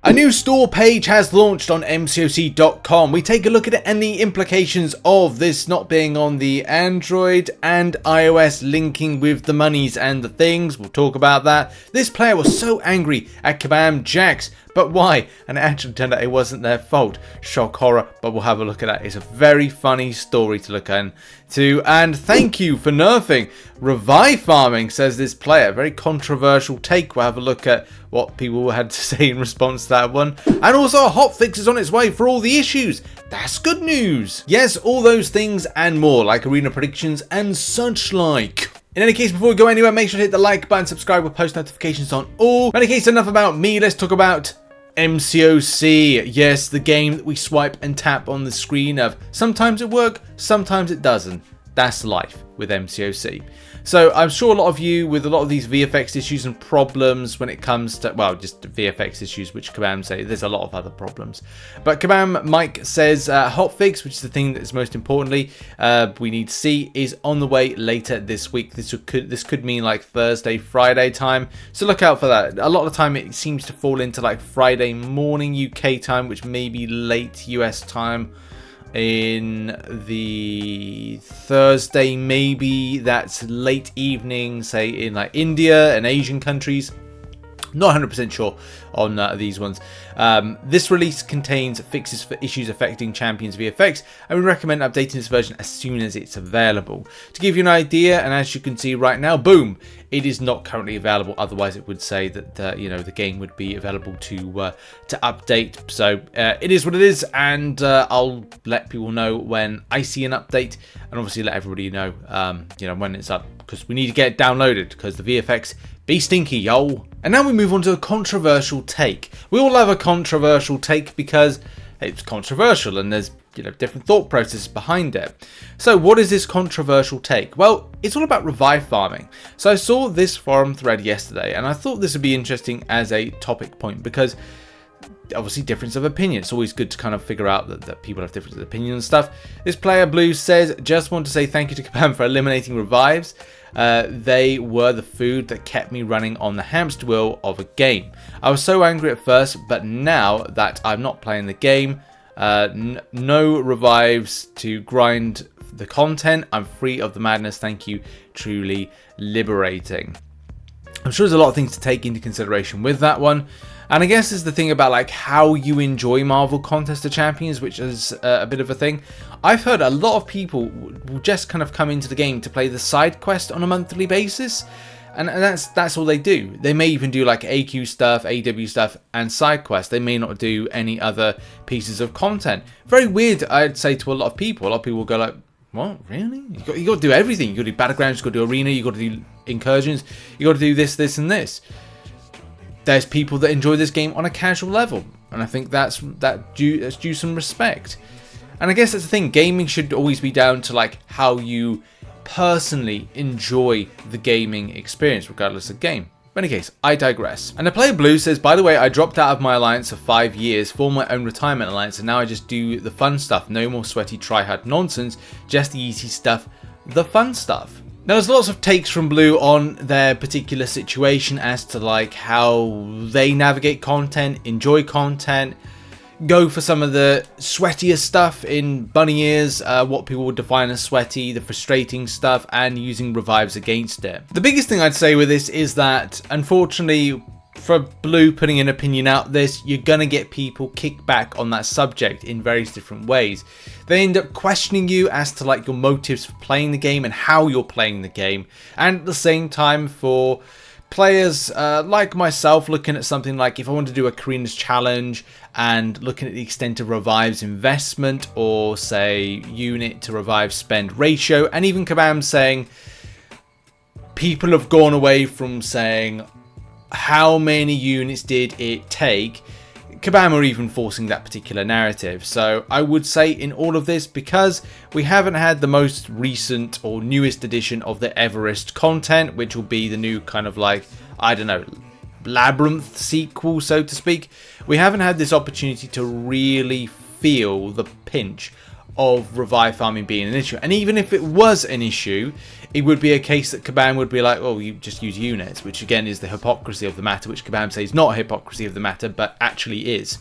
A new store page has launched on MCOC.com. We take a look at it and the implications of this not being on the Android and iOS linking with the monies and the things. We'll talk about that. This player was so angry at Kabam Jax, but why? And it actually turned out it wasn't their fault. Shock horror, but we'll have a look at that. It's a very funny story to look into. And thank you for nerfing. Revive farming, says this player. Very controversial take. We'll have a look at what people had to say in response to that one. And also a hotfix is on its way for all the issues. That's good news. Yes, all those things and more, like arena predictions and such like. In any case, before we go anywhere, make sure to hit the like button, subscribe with post notifications on all. In any case, enough about me. Let's talk about MCOC. Yes, the game that we swipe and tap on the screen of. Sometimes it works, sometimes it doesn't. That's life with MCOC. So I'm sure a lot of you with a lot of these VFX issues and problems when it comes to, well, just VFX issues, which Kabam say, there's a lot of other problems. But Kabam Mike says hotfix, which is the thing that's most importantly we need to see, is on the way later this week. This could mean like Thursday, Friday time. So look out for that. A lot of the time it seems to fall into like Friday morning UK time, which may be late US time. In the Thursday, maybe that's late evening, say in like India and Asian countries. Not 100% sure on these ones. This release contains fixes for issues affecting Champions VFX, and we recommend updating this version as soon as it's available. To give you an idea, and as you can see right now, boom, it is not currently available. Otherwise, it would say that you know, the game would be available to update. So it is what it is, and I'll let people know when I see an update, and obviously let everybody know, you know, when it's up, because we need to get it downloaded because the VFX be stinky, yo. And now we move on to a controversial take. We all have a controversial take because it's controversial and there's, you know, different thought processes behind it. So what is this controversial take? Well, it's all about revive farming. So I saw this forum thread yesterday and I thought this would be interesting as a topic point because obviously difference of opinion. It's always good to kind of figure out that people have different opinions and stuff. This player Blue says, just want to say thank you to Kabam for eliminating revives. They were the food that kept me running on the hamster wheel of a game. I was so angry at first, but now that I'm not playing the game, no revives to grind the content. I'm free of the madness. Thank you. Truly liberating. I'm sure there's a lot of things to take into consideration with that one. And I guess is the thing about like how you enjoy Marvel Contest of Champions, which is a bit of a thing. I've heard a lot of people will just kind of come into the game to play the side quest on a monthly basis. And that's all they do. They may even do like AQ stuff, AW stuff, and side quests. They may not do any other pieces of content. Very weird, I'd say, to a lot of people. A lot of people will go like, what, really? You got to do everything. You got to do battlegrounds, you got to do arena, you got to do incursions, you got to do this, this, and this. There's people that enjoy this game on a casual level, and I think that's due some respect. And I guess that's the thing. Gaming should always be down to like how you personally enjoy the gaming experience, regardless of game. But in any case, I digress. And the player Blue says, by the way, I dropped out of my alliance for 5 years, formed my own retirement alliance, and now I just do the fun stuff. No more sweaty try-hard nonsense, just the easy stuff, the fun stuff. Now, there's lots of takes from Blue on their particular situation as to like how they navigate content, enjoy content, go for some of the sweatier stuff in bunny ears, what people would define as sweaty, the frustrating stuff, and using revives against it. The biggest thing I'd say with this is that, unfortunately, for Blue putting an opinion out this, you're gonna get people kick back on that subject in various different ways. They end up questioning you as to like your motives for playing the game and how you're playing the game. And at the same time, for players like myself, looking at something like if I want to do a Karina's challenge and looking at the extent of revives investment or say unit to revive spend ratio, and even Kabam saying people have gone away from saying how many units did it take. Kabam are even forcing that particular narrative. So I would say in all of this, because we haven't had the most recent or newest edition of the Everest content, which will be the new kind of like, I don't know, Labyrinth sequel, so to speak, we haven't had this opportunity to really feel the pinch of revive farming being an issue. And even if it was an issue, it would be a case that Kabam would be like, oh, you just use units, which again is the hypocrisy of the matter, which Kabam says not a hypocrisy of the matter, but actually is.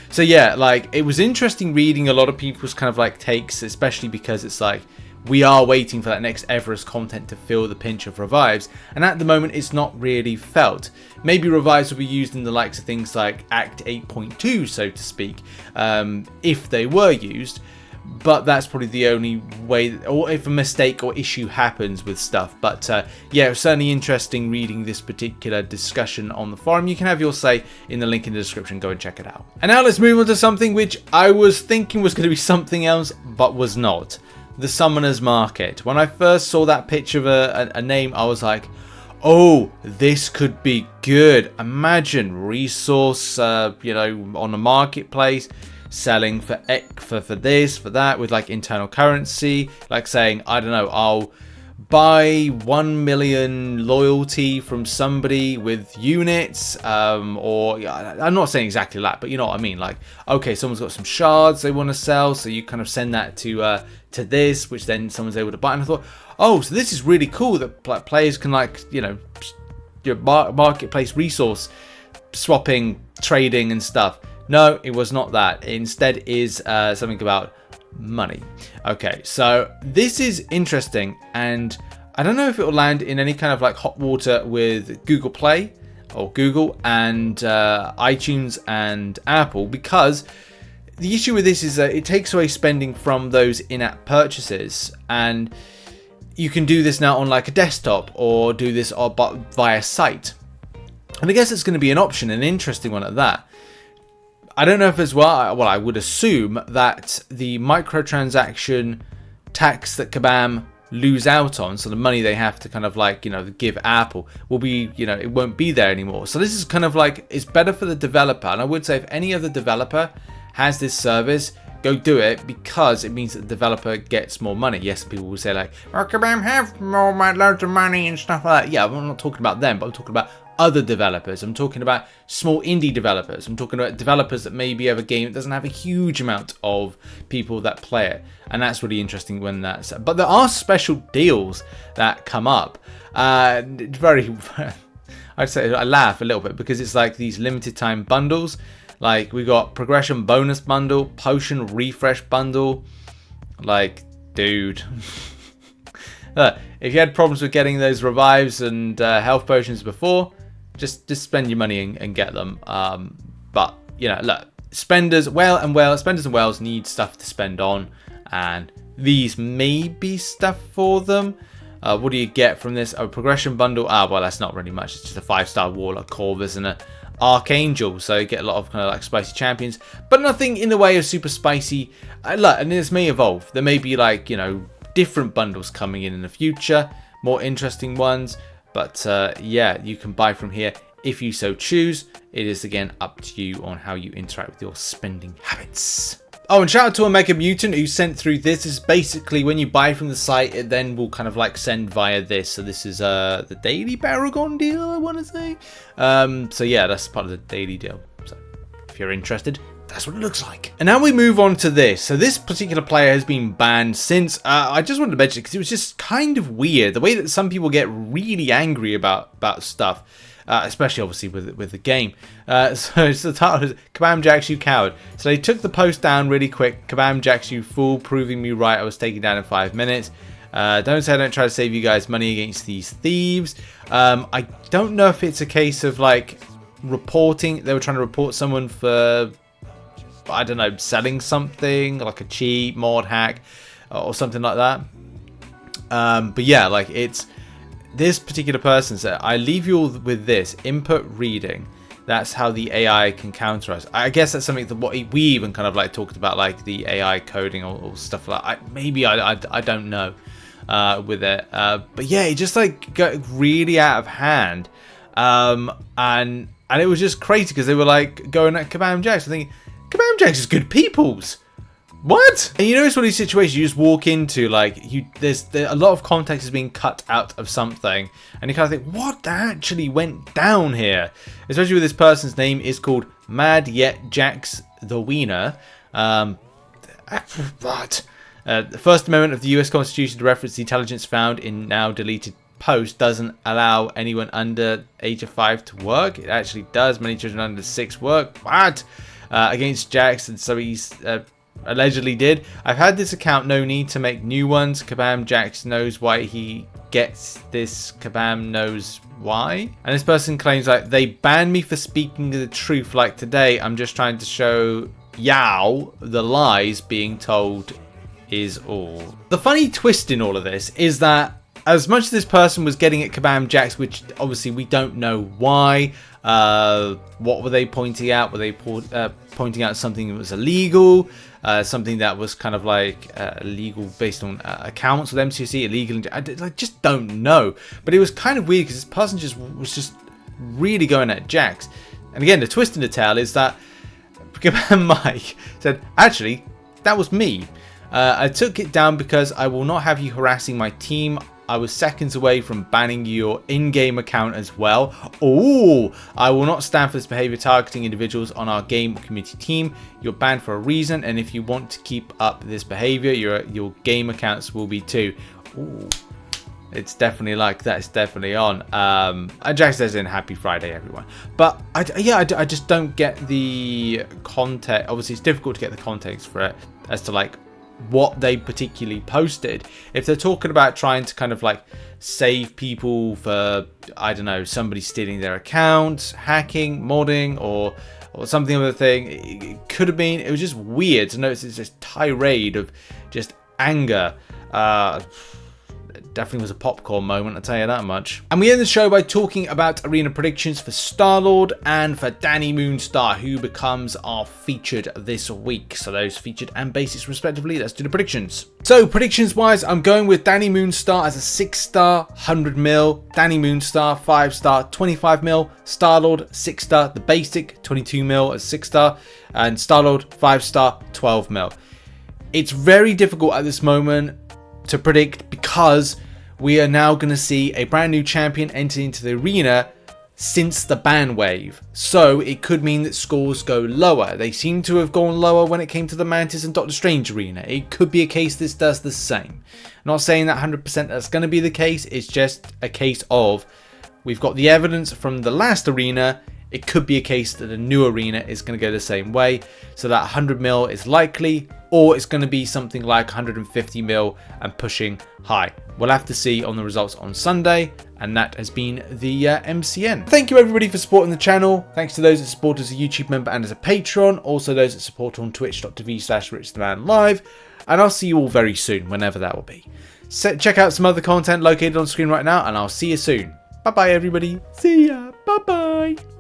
So yeah, like, it was interesting reading a lot of people's kind of like takes, especially because it's like, we are waiting for that next Everest content to fill the pinch of revives, and at the moment it's not really felt. Maybe revives will be used in the likes of things like Act 8.2, so to speak, if they were used, but that's probably the only way, or if a mistake or issue happens with stuff. But yeah, it was certainly interesting reading this particular discussion on the forum. You can have your say in the link in the description, go and check it out. And now let's move on to something which I was thinking was going to be something else, but was not. The Summoners Market. When I first saw that picture of a name, I was like, oh, this could be good. Imagine resource, you know, on the marketplace, selling for this, for that, with like internal currency, like saying, I don't know, I'll buy 1 million loyalty from somebody with units, or I'm not saying exactly that, but you know what I mean. Like, okay, someone's got some shards they want to sell, so you kind of send that to this, which then someone's able to buy. And I thought, oh, so this is really cool that players can, like, you know, your marketplace resource swapping, trading and stuff. No, it was not that. It instead is something about money. Okay, so this is interesting, and I don't know if it will land in any kind of like hot water with Google Play or Google and iTunes and Apple, because the issue with this is that it takes away spending from those in-app purchases, and you can do this now on like a desktop or do this via site. And I guess it's going to be an option, an interesting one at that. I don't know if as well, I would assume that the microtransaction tax that Kabam lose out on, so the money they have to kind of like, you know, give Apple, will be, you know, it won't be there anymore. So this is kind of like, it's better for the developer. And I would say if any other developer has this service, go do it, because it means that the developer gets more money. Yes, people will say like, oh, Kabam have loads of money and stuff like that. Yeah, I'm not talking about them, but I'm talking about other developers. I'm talking about small indie developers. I'm talking about developers that maybe have a game that doesn't have a huge amount of people that play it. And that's really interesting when that's, but there are special deals that come up. Very, I'd say I laugh a little bit, because it's like these limited time bundles. Like, we got progression bonus bundle, potion refresh bundle. Like, dude. If you had problems with getting those revives and health potions before, just spend your money and get them. But, you know, look, spenders and whales need stuff to spend on, and these may be stuff for them. What do you get from this? A progression bundle. Well, that's not really much. It's just a 5-star Warlock Corvus and a Archangel, so you get a lot of kind of like spicy champions, but nothing in the way of super spicy. Look, and this may evolve. There may be, like, you know, different bundles coming in the future, more interesting ones. But yeah, you can buy from here if you so choose. It is again up to you on how you interact with your spending habits. Oh, and shout out to Omega Mutant who sent through this. This is basically when you buy from the site, it then will kind of like send via this. So this is the daily Paragon deal, I want to say. So yeah, that's part of the daily deal. So if you're interested, that's what it looks like. And now we move on to this. So this particular player has been banned since, I just wanted to mention it because it was just kind of weird. The way that some people get really angry about stuff. Especially obviously with the game. So it's the title is Kabam Jax, you coward. So they took the post down really quick. Kabam Jax, you fool, proving me right. I was taken down in 5 minutes. Don't say I don't try to save you guys money against these thieves. I don't know if it's a case of like reporting. They were trying to report someone for, I don't know, selling something like a cheat, mod hack, or something like that. But yeah, like it's this particular person said, I leave you all with this input reading. That's how the AI can counter us. I guess that's something that what we even kind of like talked about, like the AI coding or stuff like that. Maybe I don't know with it. But yeah, it just like got really out of hand. And it was just crazy because they were like going at Kabam Jax. I think Kabam Jax is good peoples. What? And you notice one of these situations you just walk into, like, there's a lot of context is being cut out of something, and you kind of think, what actually went down here? Especially with this person's name is called Mad Yet Jax the Wiener. But The First Amendment of the US Constitution to reference the intelligence found in now deleted posts doesn't allow anyone under age of 5 to work. It actually does. Many children under 6 work. What? Against Jax, and so he's allegedly did. I've had this account, no need to make new ones. Kabam Jax knows why he gets this. Kabam knows why. And this person claims like they banned me for speaking the truth. Like today, I'm just trying to show Yao the lies being told is all. The funny twist in all of this is that as much as this person was getting at Kabam Jax, which obviously we don't know why, what were they pointing out? Were they pointing out something that was illegal? Something that was kind of like illegal based on accounts with MCOC, illegal? I just don't know. But it was kind of weird because this person was just really going at Jax. And again, the twist in the tale is that Kabam Mike said, actually, that was me. I took it down because I will not have you harassing my team. I was seconds away from banning your in-game account as well. Oh, I will not stand for this behavior targeting individuals on our game or community team. You're banned for a reason, and if you want to keep up this behavior, your game accounts will be too. Ooh, it's definitely like that. It's definitely on. Jax says in Happy Friday, everyone. But I just don't get the context. Obviously, it's difficult to get the context for it as to like what they particularly posted. If they're talking about trying to kind of like save people for, I don't know, somebody stealing their accounts, hacking, modding, or something other thing, it could have been. It was just weird to notice this tirade of just anger. Definitely was a popcorn moment, I'll tell you that much. And we end the show by talking about arena predictions for Star-Lord and for Danny Moonstar, who becomes our featured this week. So those featured and basics respectively. Let's do the predictions. So predictions wise, I'm going with Danny Moonstar as a 6-star, 100 mil. Danny Moonstar 5-star, 25 mil. Star-Lord 6-star, the basic 22 mil as 6-star, and Star-Lord 5-star, 12 mil. It's very difficult at this moment to predict because we are now going to see a brand new champion enter into the arena since the ban wave. So it could mean that scores go lower. They seem to have gone lower when it came to the Mantis and Doctor Strange arena. It could be a case this does the same. I'm not saying that 100% that's going to be the case. It's just a case of we've got the evidence from the last arena. It could be a case that the new arena is going to go the same way. So that 100 mil is likely, or it's going to be something like 150 mil and pushing high. We'll have to see on the results on Sunday. And that has been the MCN. Thank you everybody for supporting the channel. Thanks to those that support as a YouTube member and as a Patreon. Also those that support on twitch.tv/RichTheMan live. And I'll see you all very soon, whenever that will be. So check out some other content located on screen right now, and I'll see you soon. Bye bye everybody. See ya. Bye bye.